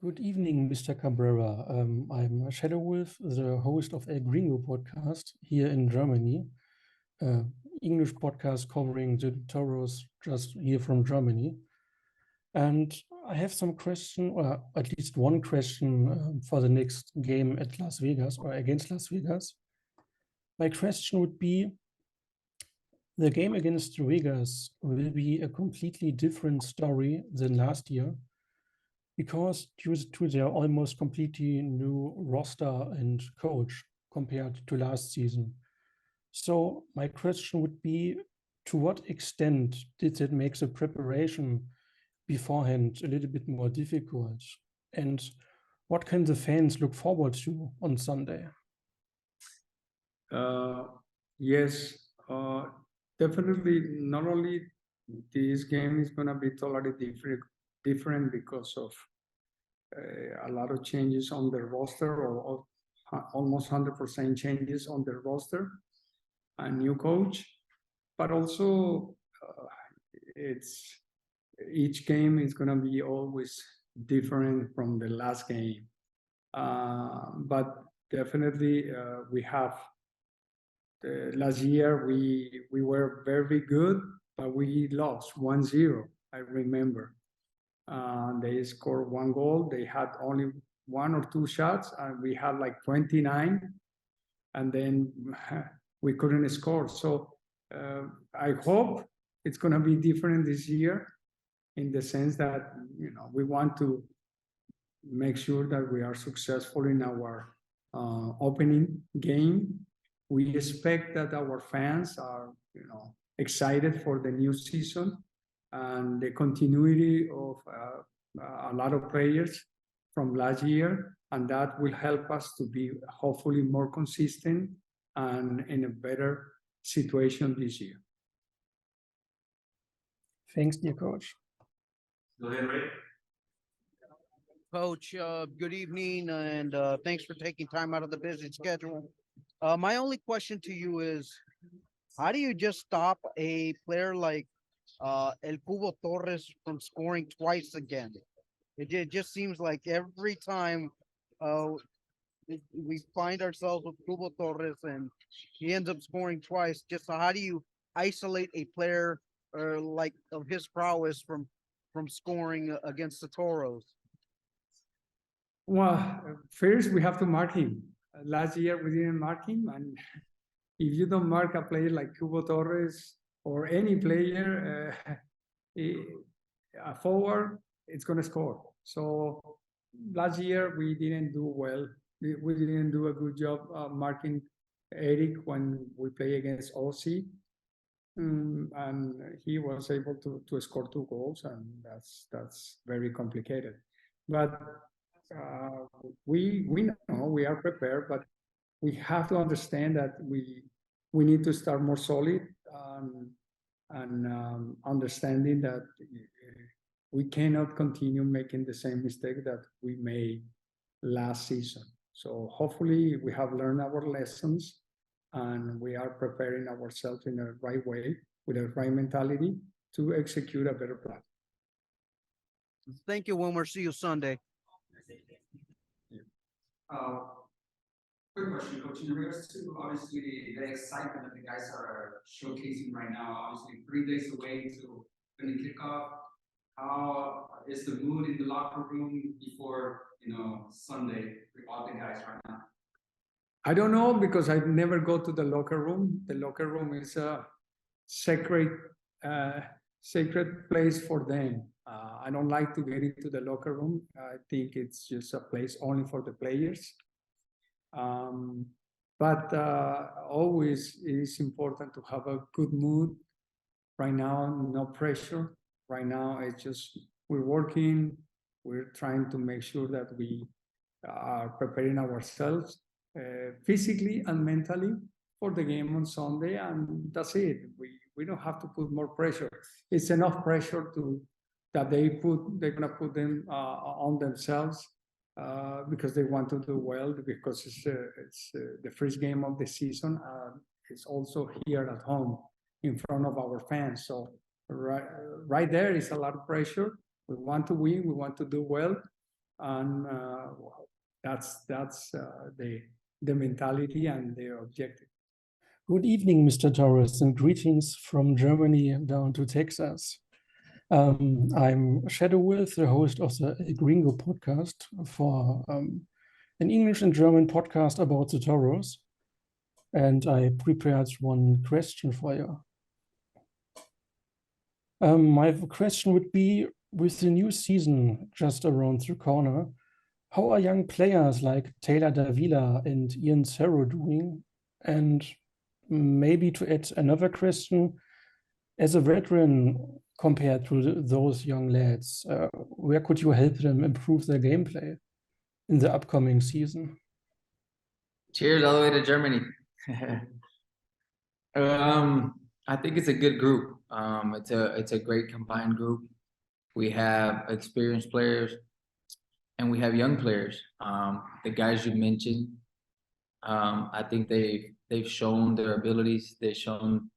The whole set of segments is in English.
Good evening, Mr. Cabrera. I'm Shadow Wolf, the host of El Gringo podcast here in Germany, English podcast covering the Toros just here from Germany. And I have some question, or at least one question for the next game at Las Vegas or against Las Vegas. My question would be, the game against Vegas will be a completely different story than last year, because due to their almost completely new roster and coach compared to last season. So my question would be, to what extent did it make the preparation beforehand a little bit more difficult? And what can the fans look forward to on Sunday? Yes, definitely. Not only this game is going to be totally different because of a lot of changes on the roster, or almost 100% changes on the roster, a new coach, but also it's each game is going to be always different from the last game. But definitely we have last year we were very good, but we lost 1-0. I remember they scored one goal. They had only one or two shots, and we had like 29, and then we couldn't score. So I hope it's going to be different this year, in the sense that we want to make sure that we are successful in our opening game. We expect that our fans are excited for the new season and the continuity of a lot of players from last year, and that will help us to be hopefully more consistent and in a better situation this year. Thanks, dear coach. Go ahead, Ray. Coach, good evening, and thanks for taking time out of the busy schedule. My only question to you is, how do you just stop a player like El Cubo Torres from scoring twice again? It just seems like every time we find ourselves with Cubo Torres and he ends up scoring twice. Just how do you isolate a player like of his prowess from scoring against the Toros? Well, first we have to mark him. Last year we didn't mark him, and if you don't mark a player like Cubo Torres or any player, a forward, it's going to score. So last year we didn't do well. We didn't do a good job marking Eric when we play against OC. And he was able to score 2 goals, and that's very complicated. But we know we are prepared, but we have to understand that we need to start more solid, and understanding that we cannot continue making the same mistake that we made last season. So hopefully we have learned our lessons, and we are preparing ourselves in the right way, with the right mentality, to execute a better plan. Thank you, Wilmer. See you Sunday. Quick question, Coach. In regards to obviously the excitement that the guys are showcasing right now, obviously 3 days away to when the kickoff, how is the mood in the locker room before Sunday with all the guys right now? I don't know, because I never go to the locker room. The locker room is a sacred place for them. I don't like to get into the locker room. I think it's just a place only for the players. But always it is important to have a good mood. Right now, no pressure. Right now, it's just we're working. We're trying to make sure that we are preparing ourselves physically and mentally for the game on Sunday, and that's it. We don't have to put more pressure. It's enough pressure that they're gonna put them on themselves because they want to do well, because it's the first game of the season. It's also here at home in front of our fans. So right there is a lot of pressure. We want to win. We want to do well. and that's the mentality and the objective. Good evening, Mr. Torres, and greetings from Germany down to Texas. I'm Shadow Wolf, the host of the El Gringo podcast for an English and German podcast about the Toros. And I prepared one question for you. My question would be, with the new season just around the corner, how are young players like Taylor Davila and Ian Cerro doing? And maybe to add another question, as a veteran compared to those young lads, where could you help them improve their gameplay in the upcoming season? Cheers all the way to Germany. I think it's a good group. It's a great combined group. We have experienced players and we have young players. The guys you mentioned, I think they've shown their abilities. They've shown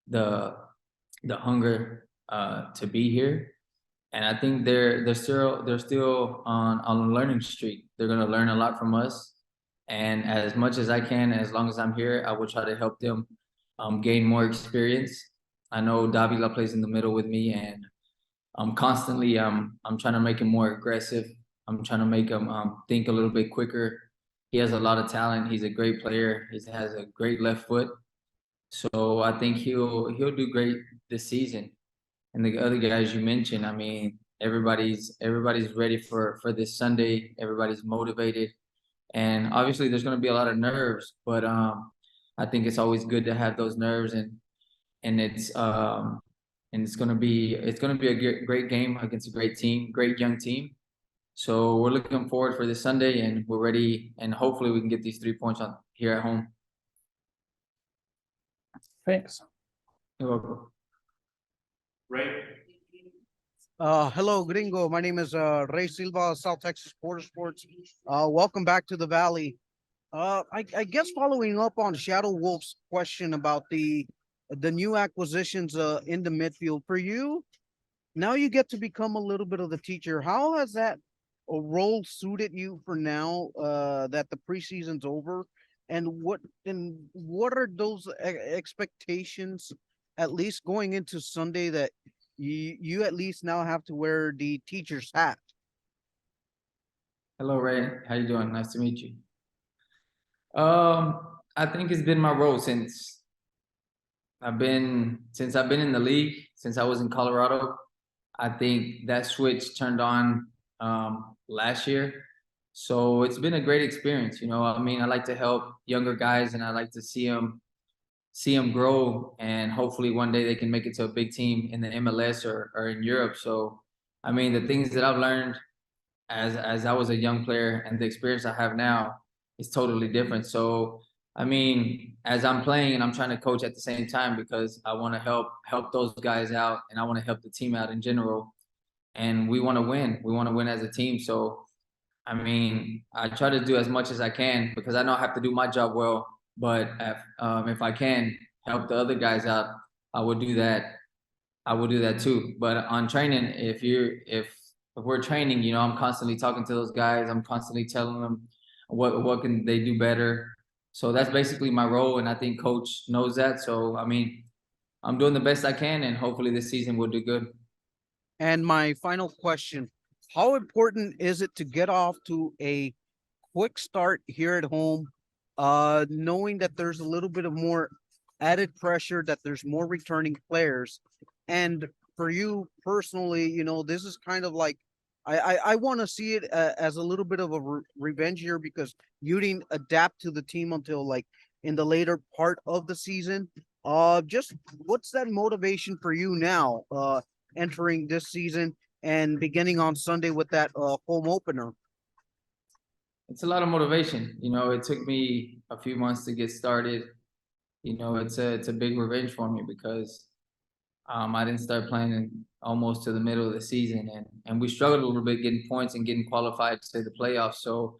the hunger to be here, and I think they're still on a learning streak. They're gonna learn a lot from us, and as much as I can, as long as I'm here, I will try to help them gain more experience. I know Davila plays in the middle with me, and constantly I'm trying to make him more aggressive. I'm trying to make him think a little bit quicker. He has a lot of talent. He's a great player. He has a great left foot. So I think he'll do great this season. And the other guys you mentioned, I mean, everybody's ready for this Sunday. Everybody's motivated, and obviously there's going to be a lot of nerves, but I think it's always good to have those nerves, and it's going to be a great game against a great team, great young team. So we're looking forward for this Sunday, and we're ready, and hopefully we can get these 3 points on here at home. Thanks. You're welcome. Ray. Hello, Gringo. My name is Ray Silva, South Texas Sports. Welcome back to the Valley. I guess following up on Shadow Wolf's question about the new acquisitions in the midfield for you, now you get to become a little bit of the teacher. How has that role suited you for now that the preseason's over? And what are those expectations, at least going into Sunday, that you at least now have to wear the teacher's hat? Hello, Ray. How you doing? Nice to meet you. I think it's been my role since I've been in the league, since I was in Colorado. I think that switch turned on last year. So it's been a great experience. You know, I mean, I like to help younger guys, and I like to see them grow, and hopefully one day they can make it to a big team in the MLS or in Europe. So, I mean, the things that I've learned as I was a young player and the experience I have now is totally different. So, I mean, as I'm playing and I'm trying to coach at the same time, because I want to help those guys out, and I want to help the team out in general. And we want to win. We want to win as a team. So, I mean, I try to do as much as I can, because I know I have to do my job well. But if I can help the other guys out, I would do that. I will do that too. But on training, if we're training, you know, I'm constantly talking to those guys. I'm constantly telling them what can they do better. So that's basically my role, and I think coach knows that. So, I mean, I'm doing the best I can, and hopefully this season we'll do good. And my final question, how important is it to get off to a quick start here at home, knowing that there's a little bit of more added pressure, that there's more returning players? And for you personally, you know, this is kind of like, I want to see it as a little bit of a revenge here, because you didn't adapt to the team until like in the later part of the season. Just what's that motivation for you now, entering this season and beginning on Sunday with that home opener? It's a lot of motivation. You know, it took me a few months to get started. You know, it's a big revenge for me, because I didn't start playing almost to the middle of the season, and we struggled a little bit getting points and getting qualified to the playoffs. So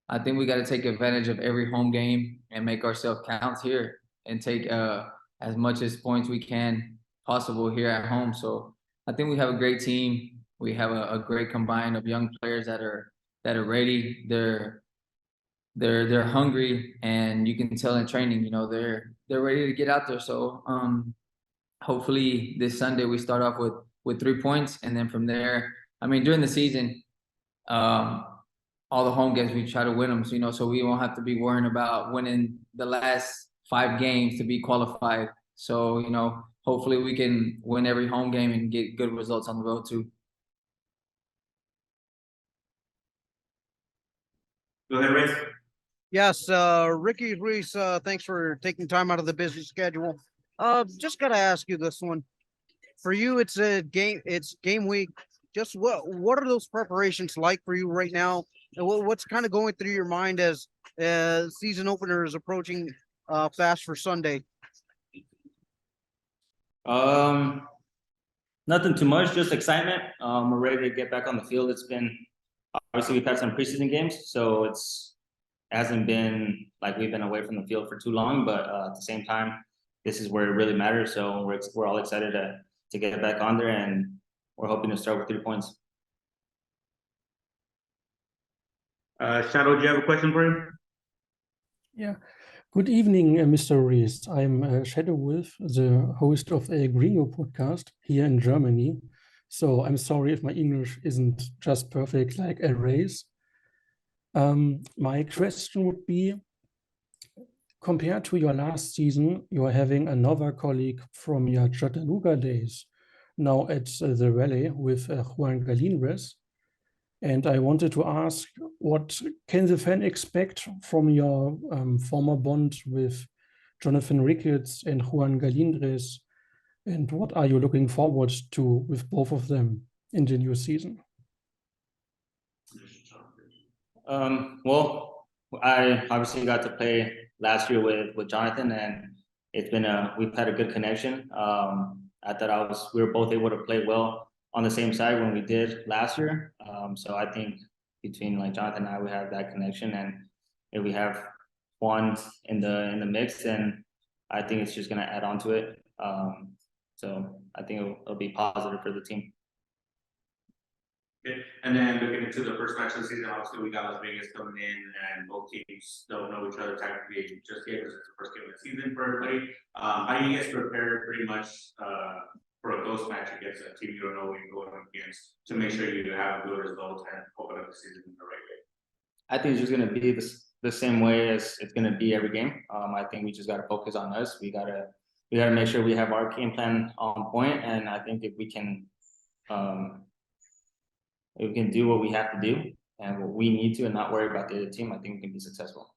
I think we got to take advantage of every home game and make ourselves count here, and take as much as points we can possible here at home. So I think we have a great team. We have a great combine of young players that that are ready. They're hungry, and you can tell in training, you know, they're ready to get out there. So hopefully this Sunday we start off with 3 points, and then from there, I mean, during the season, all the home games we try to win them, so, you know, so we won't have to be worrying about winning the last 5 games to be qualified. So, you know, hopefully we can win every home game and get good results on the road too. Go ahead, Ruiz. Yes, Ricky Ruiz, thanks for taking time out of the busy schedule. Just gotta ask you this one. For you, it's game week. Just what are those preparations like for you right now? And what's kind of going through your mind as season opener is approaching fast for Sunday? Nothing too much, just excitement. We're ready to get back on the field. It's been, obviously we've had some preseason games, so it hasn't been like we've been away from the field for too long, but at the same time, this is where it really matters. So we're all excited to get back on there, and we're hoping to start with 3 points. Shadow, do you have a question for him? Yeah. Good evening, Mr. Ruiz. I'm Shadow Wolf, the host of a Gringo podcast here in Germany. So I'm sorry if my English isn't just perfect like a race. My question would be, compared to your last season, you are having another colleague from your Chattanooga days now at the Valley with Juan Galindez. And I wanted to ask, what can the fan expect from your former bond with Jonathan Ricketts and Juan Galindez? And what are you looking forward to with both of them in the new season? Well, I obviously got to play last year with Jonathan, and it's been we've had a good connection. I thought we were both able to play well on the same side when we did last year. So I think between like Jonathan and I, we have that connection, and if we have Juan in the mix, then I think it's just gonna add on to it. So I think it'll be positive for the team. Okay. And then looking into the first match of the season, obviously we got Las Vegas coming in, and both teams don't know each other technically just yet because it's the first game of the season for everybody. How do you guys prepare pretty much for a ghost match against a team you don't know what you're going against to make sure you have a good result and open up the season in the right way? I think it's just gonna be the same way as it's gonna be every game. I think we just gotta focus on us. We gotta make sure we have our game plan on point, and I think if we can do what we have to do and what we need to, and not worry about the other team, I think we can be successful.